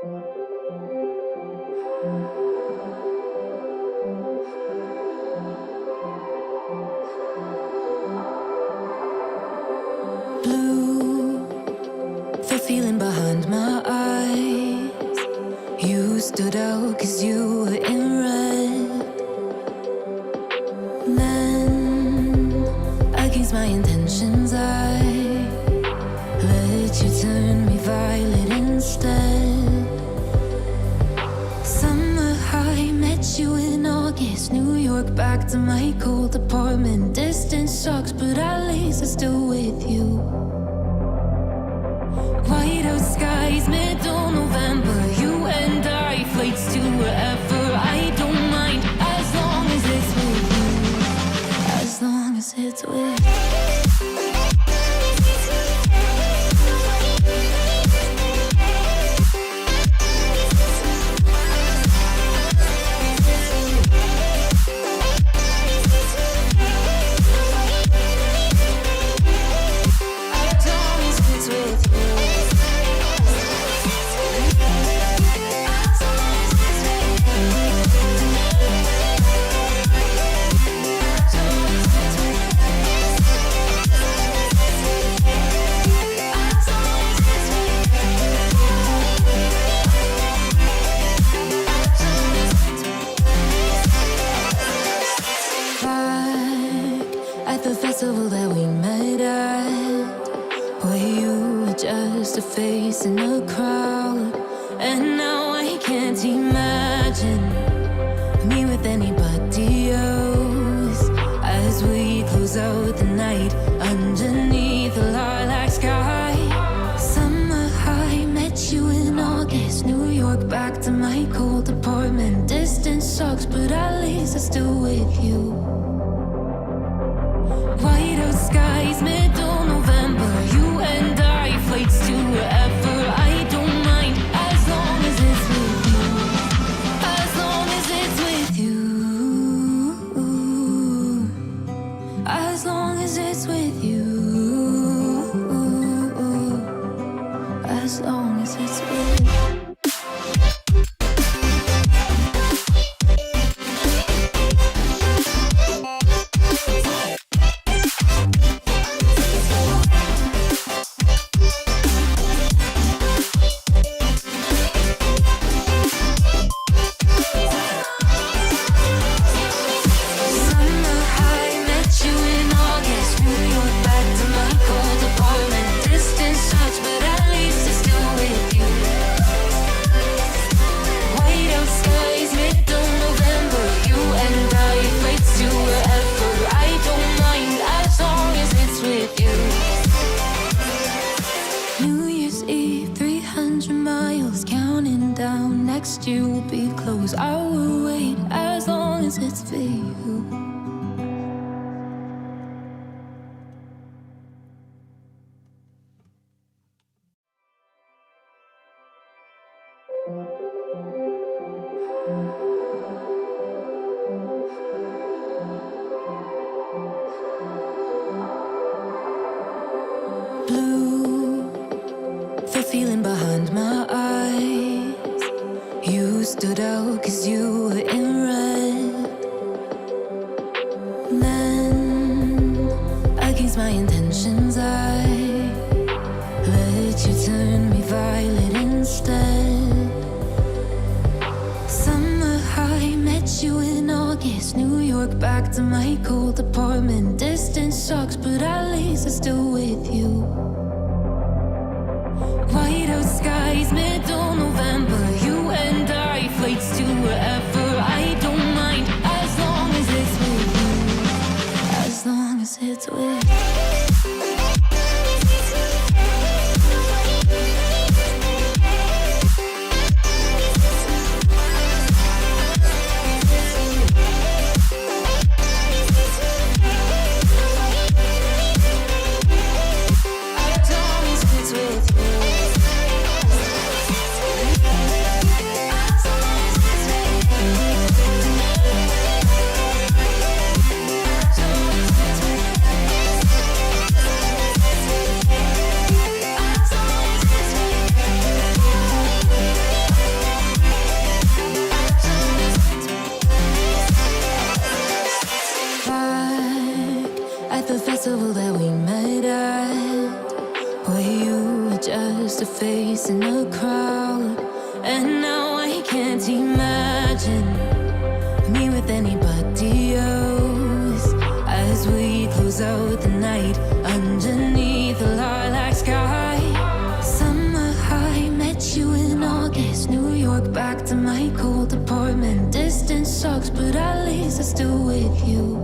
Blue, the feeling behind my eyes. You stood out 'cause you were in red. Then, against my intentions, I let you turn me violet instead. Summer high, met you in August. New York, back to my cold apartment. Distance sucks, but at least I'm still with you. Whiteout skies, middle November. You and I, flights to wherever. I don't mind, as long as it's with you. As long as it's with you. That we met at, where you were just a face in a crowd. And now I can't imagine me with anybody else. As we close out the night underneath the lilac sky. Summer high, met you in August. New York, back to my cold apartment. Distance sucks, but at least I'm still with you. Whiteout skies, middle November. You and I, flights to wherever. I don't mind, as long as it's with you. As long as it's with you. As long as it's with you. As long as it's with you. You will be close. I will wait as long as it's for you. Blue, the feeling behind my eyes. You stood out 'cause you were in red. Then, against my intentions, I let you turn me violet instead. Summer high, met you in August. New York, back to my cold apartment. Distance sucks, but at least I'm still with you. Whiteout skies, middle November. You and I, flights to wherever. I don't mind, as long as it's with you. As long as it's with you. just a face in a crowd. And now I can't imagine me with anybody else. As we close out the night underneath the lilac sky. Summer high, met you in August. New York, back to my cold apartment. Distance sucks, but at least I'm still with you.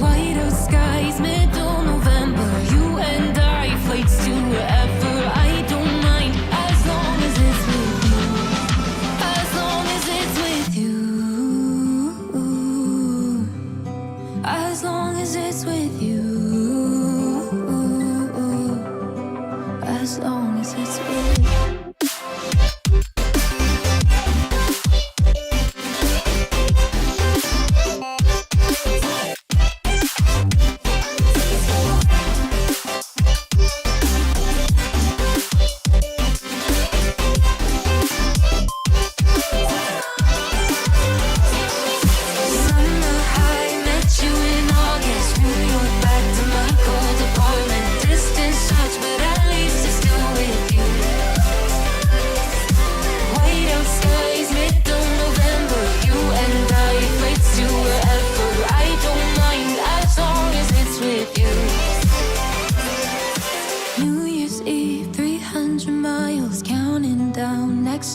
White out skies, middle November. You and I, flights to wherever. I don't mind, as long as it's with you. As long as it's with you. As long as it's with you. As long as it's with you.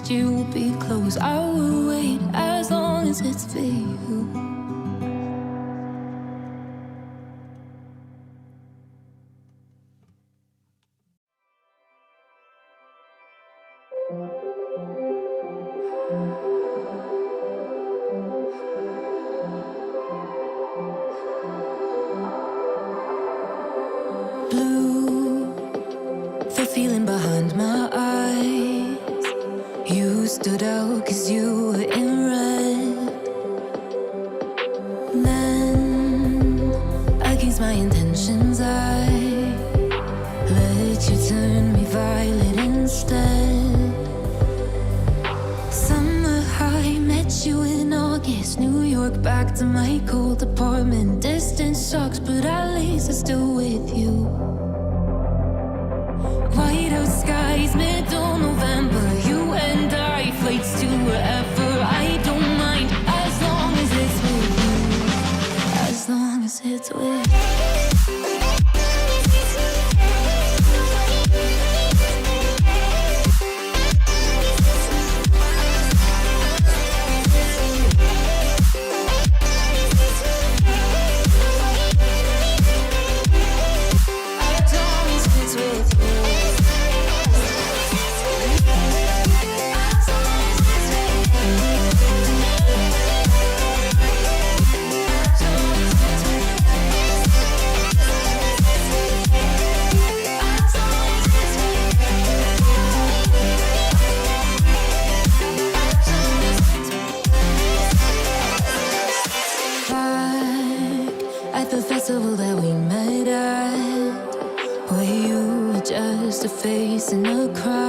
You will be close. I will wait as long as it's for you. Blue, the feeling behind my eyes. You stood out 'cause you were in red. Then, against my intentions, I let you turn me violet instead. Summer high, met you in August. New York, back to my cold apartment. Distance sucks, but at least I'm still with you. White out skies, middle November. You and I, flights to wherever. I don't mind, as long as it's with you. As long as it's with you. The festival that we met at, where you were just a face in a crowd.